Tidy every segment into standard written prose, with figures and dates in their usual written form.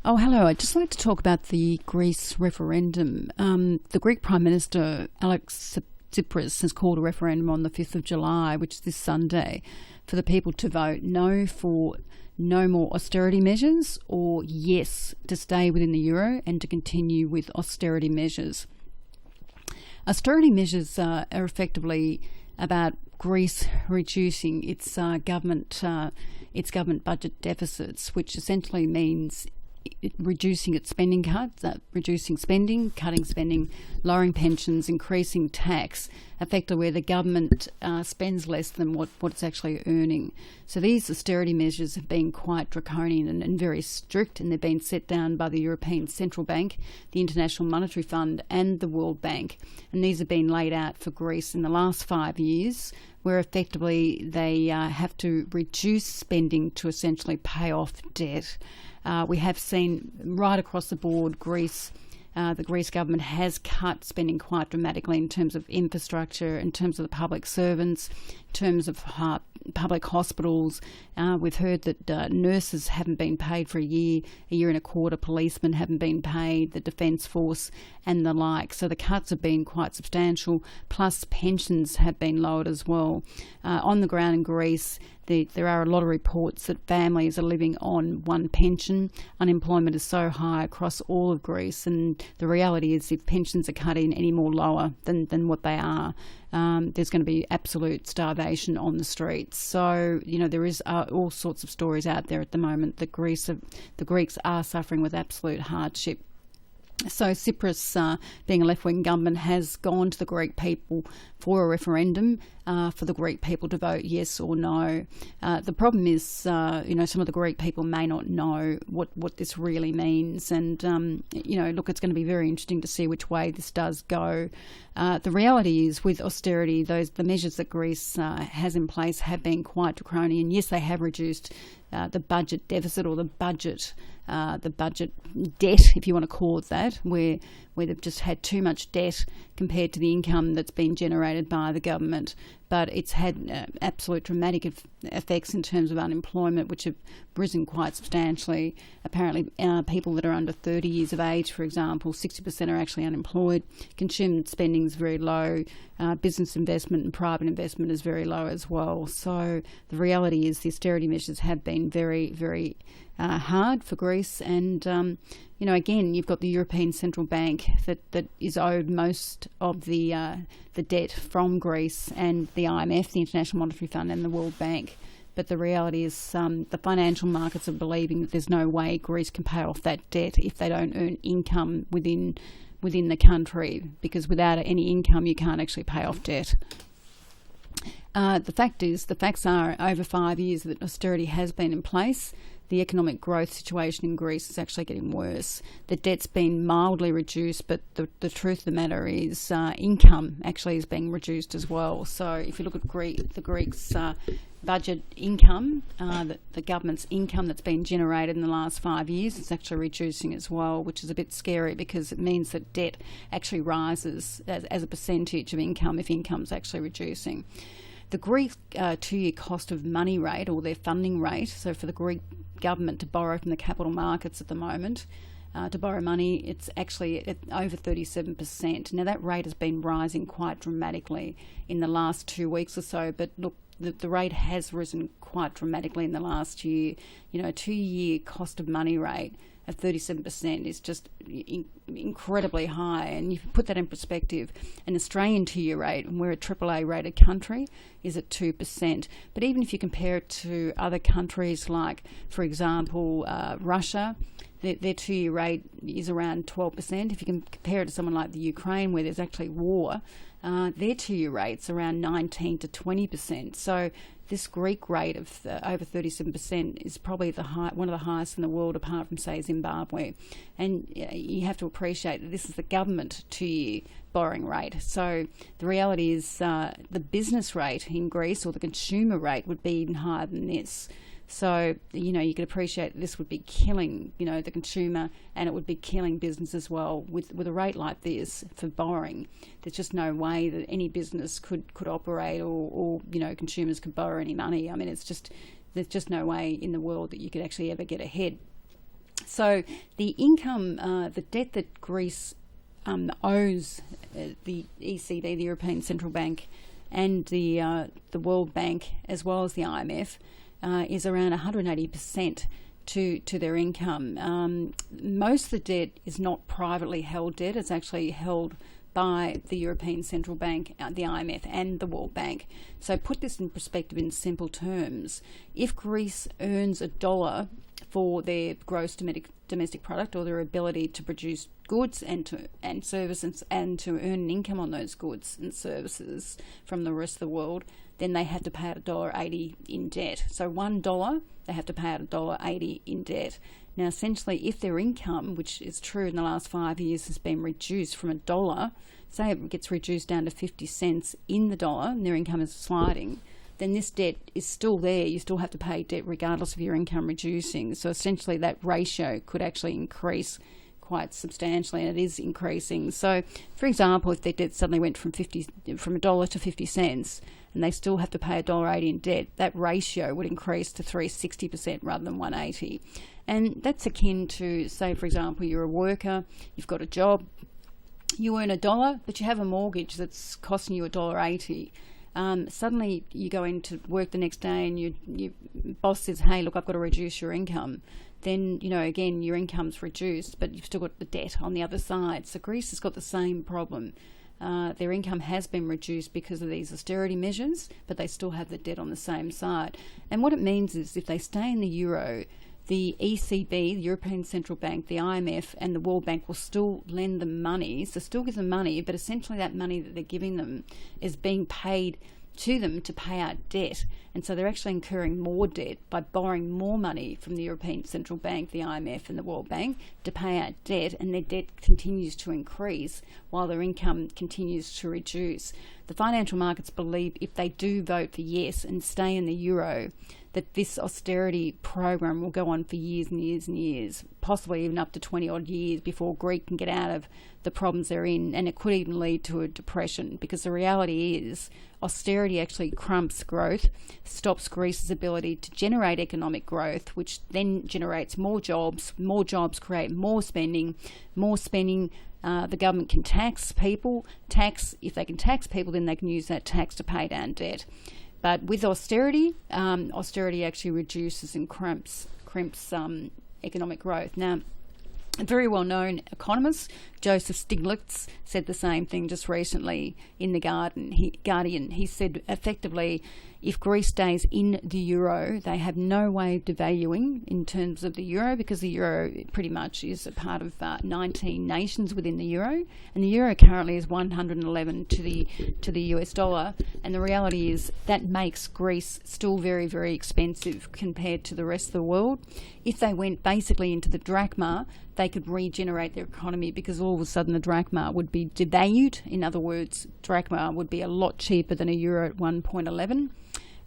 Oh, hello. I'd just like to talk about the Greece referendum. The Greek Prime Minister, Alex Tsipras, has called a referendum on the 5th of July, which is this Sunday, for the people to vote no for no more austerity measures or yes to stay within the euro and to continue with austerity measures. Austerity measures are effectively about Greece reducing its government budget deficits, which essentially means reducing its spending cuts, reducing spending, cutting spending, lowering pensions, increasing tax, effectively where the government spends less than what it's actually earning. So these austerity measures have been quite draconian and very strict, and they've been set down by the European Central Bank, the International Monetary Fund and the World Bank. And these have been laid out for Greece in the last 5 years, where effectively they have to reduce spending to essentially pay off debt. We have seen right across the board the Greece government has cut spending quite dramatically in terms of infrastructure, in terms of the public servants, in terms of public hospitals. We've heard that nurses haven't been paid for a year and a quarter, policemen haven't been paid, the Defence Force and the like. So the cuts have been quite substantial, plus pensions have been lowered as well. On the ground in Greece, there are a lot of reports that families are living on one pension. Unemployment is so high across all of Greece, and the reality is if pensions are cut in any more lower than what they are, there's going to be absolute starvation on the streets. So, there is all sorts of stories out there at the moment that the Greeks are suffering with absolute hardship. So Tsipras, being a left-wing government, has gone to the Greek people for a referendum for the Greek people to vote yes or no. The problem is, some of the Greek people may not know what this really means. And, look, it's going to be very interesting to see which way this does go. The reality is with austerity, the measures that Greece has in place have been quite draconian. Yes, they have reduced the budget deficit or the budget debt, if you want to call it that, where they've just had too much debt compared to the income that's been generated by the government. But it's had absolute dramatic effects in terms of unemployment, which have risen quite substantially. Apparently, people that are under 30 years of age, for example, 60% are actually unemployed. Consumer spending is very low. Business investment and private investment is very low as well. So the reality is the austerity measures have been very, very hard for Greece. And, again, you've got the European Central Bank that is owed most of the debt from Greece, and the IMF, the International Monetary Fund and the World Bank. But the reality is the financial markets are believing that there's no way Greece can pay off that debt if they don't earn income within the country, because without any income you can't actually pay off debt. The facts are over 5 years that austerity has been in place. The economic growth situation in Greece is actually getting worse. The debt's been mildly reduced, but the truth of the matter is income actually is being reduced as well. So if you look at the Greeks' budget income, the government's income that's been generated in the last 5 years, it's actually reducing as well, which is a bit scary because it means that debt actually rises as a percentage of income if income's actually reducing. The Greek 2-year cost of money rate, or their funding rate, so for the Greek government to borrow from the capital markets at the moment, to borrow money, it's actually at over 37%. Now that rate has been rising quite dramatically in the last 2 weeks or so, but look, the rate has risen quite dramatically in the last year. A 2-year cost of money rate of 37% is just incredibly high. And if you put that in perspective, an Australian 2-year rate, and we're a AAA rated country, is at 2%. But even if you compare it to other countries like, for example, Russia, their 2-year rate is around 12%. If you can compare it to someone like the Ukraine, where there's actually war, their 2-year rate's around 19 to 20%. So this Greek rate of over 37% is probably one of the highest in the world, apart from, say, Zimbabwe. And you have to appreciate that this is the government 2-year borrowing rate. So the reality is the business rate in Greece, or the consumer rate, would be even higher than this. So, you can appreciate that this would be killing, the consumer, and it would be killing business as well. With a rate like this for borrowing, there's just no way that any business could operate or consumers could borrow any money. I mean, there's just no way in the world that you could actually ever get ahead. So the income, the debt that Greece owes the ECB, the European Central Bank, and the World Bank, as well as the IMF, is around 180% to their income. Most of the debt is not privately held debt; it's actually held by the European Central Bank, the IMF, and the World Bank. So put this in perspective in simple terms. If Greece earns $1 for their gross domestic product, or their ability to produce goods and services, and to earn an income on those goods and services from the rest of the world, then they have to pay out $1.80 in debt. So $1, they have to pay out $1.80 in debt. Now, essentially, if their income, which is true in the last 5 years, has been reduced from $1, say it gets reduced down to 50 cents in the dollar, and their income is sliding, then this debt is still there. You still have to pay debt regardless of your income reducing. So essentially, that ratio could actually increase quite substantially, and it is increasing. So, for example, if their debt suddenly went from $1 to 50 cents, and they still have to pay $1.80 in debt, that ratio would increase to 360% rather than 180. And that's akin to, say, for example, you're a worker, you've got a job, you earn $1, but you have a mortgage that's costing you $1.80. Suddenly you go into work the next day and your boss says, hey, look, I've got to reduce your income. Then, again, your income's reduced, but you've still got the debt on the other side. So Greece has got the same problem. Their income has been reduced because of these austerity measures, but they still have the debt on the same side. And what it means is if they stay in the euro, the ECB, the European Central Bank, the IMF, and the World Bank will still lend them money, so still give them money, but essentially that money that they're giving them is being paid to them to pay out debt. And so they're actually incurring more debt by borrowing more money from the European Central Bank, the IMF, and the World Bank to pay out debt, and their debt continues to increase while their income continues to reduce. The financial markets believe if they do vote for yes and stay in the euro, that this austerity program will go on for years and years and years, possibly even up to 20 odd years before Greece can get out of the problems they're in, and it could even lead to a depression, because the reality is austerity actually crumps growth, stops Greece's ability to generate economic growth, which then generates more jobs create more spending, the government can tax people, if they can tax people, then they can use that tax to pay down debt. But with austerity, austerity actually reduces and crimps economic growth. Now, a very well-known economist, Joseph Stiglitz, said the same thing just recently in The Guardian. He said, effectively, if Greece stays in the euro, they have no way of devaluing in terms of the euro, because the euro pretty much is a part of 19 nations within the euro, and the euro currently is 111 to the US dollar. And the reality is that makes Greece still very, very expensive compared to the rest of the world. If they went basically into the drachma, they could regenerate their economy, because all of a sudden the drachma would be devalued. In other words, drachma would be a lot cheaper than a euro at 1.11.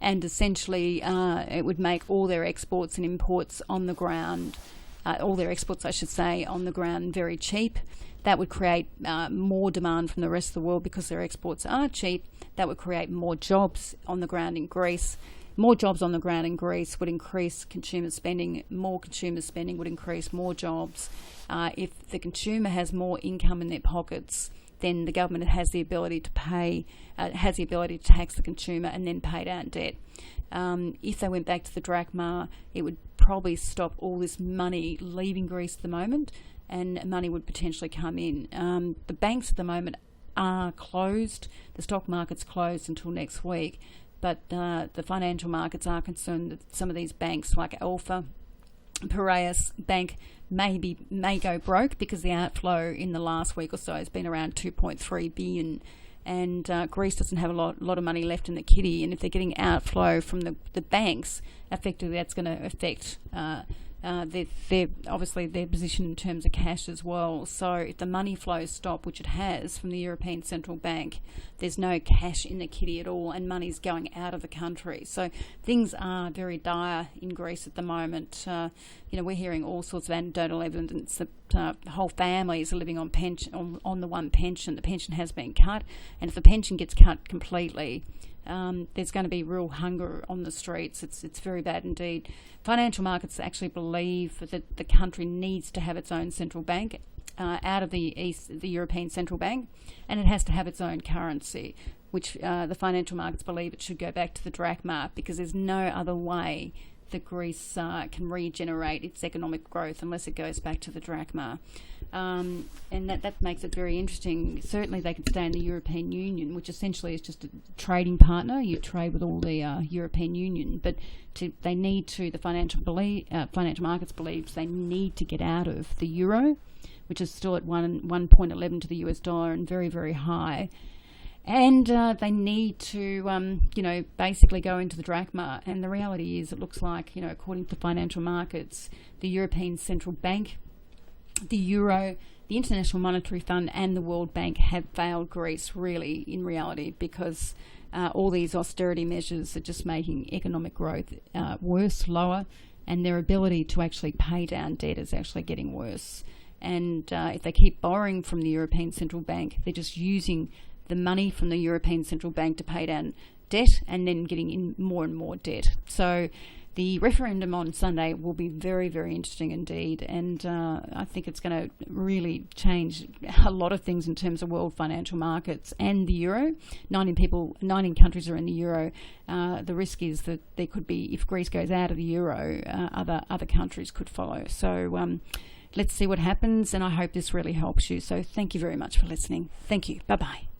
And essentially it would make all their exports and imports on the ground, on the ground very cheap. That would create more demand from the rest of the world because their exports are cheap. That would create more jobs on the ground in Greece. More jobs on the ground in Greece would increase consumer spending. More consumer spending would increase more jobs. If the consumer has more income in their pockets, then the government has the ability to tax the consumer and then pay down debt. If they went back to the drachma, it would probably stop all this money leaving Greece at the moment, and money would potentially come in. The banks at the moment are closed. The stock market's closed until next week, but the financial markets are concerned that some of these banks, like Alpha, Piraeus Bank, may go broke, because the outflow in the last week or so has been around 2.3 billion, and Greece doesn't have a lot of money left in the kitty, and if they're getting outflow from the banks, effectively that's going to affect their position in terms of cash as well. So if the money flows stop, which it has from the European Central Bank, there's no cash in the kitty at all, and money's going out of the country. So things are very dire in Greece at the moment. We're hearing all sorts of anecdotal evidence that whole families are living on pension, on the one pension. The pension has been cut, and if the pension gets cut completely, there's going to be real hunger on the streets. It's very bad indeed. Financial markets actually believe that the country needs to have its own central bank out of the European Central Bank, and it has to have its own currency, which the financial markets believe it should go back to the drachma, because there's no other way that Greece can regenerate its economic growth unless it goes back to the drachma. And that makes it very interesting. Certainly they could stay in the European Union, which essentially is just a trading partner. You trade with all the European Union, but the financial markets believes they need to get out of the euro, which is still at 1.11 to the US dollar and very, very high. And they need to, basically go into the drachma. And the reality is, it looks like, according to financial markets, the European Central Bank, the Euro, the International Monetary Fund, and the World Bank have failed Greece, really, in reality, because all these austerity measures are just making economic growth worse, lower, and their ability to actually pay down debt is actually getting worse. And if they keep borrowing from the European Central Bank, they're just using the money from the European Central Bank to pay down debt and then getting in more and more debt. So the referendum on Sunday will be very, very interesting indeed, and I think it's going to really change a lot of things in terms of world financial markets and the euro. 19 countries are in the euro. The risk is that there could be, if Greece goes out of the euro, other countries could follow. So let's see what happens, and I hope this really helps you. So thank you very much for listening. Thank you. Bye-bye.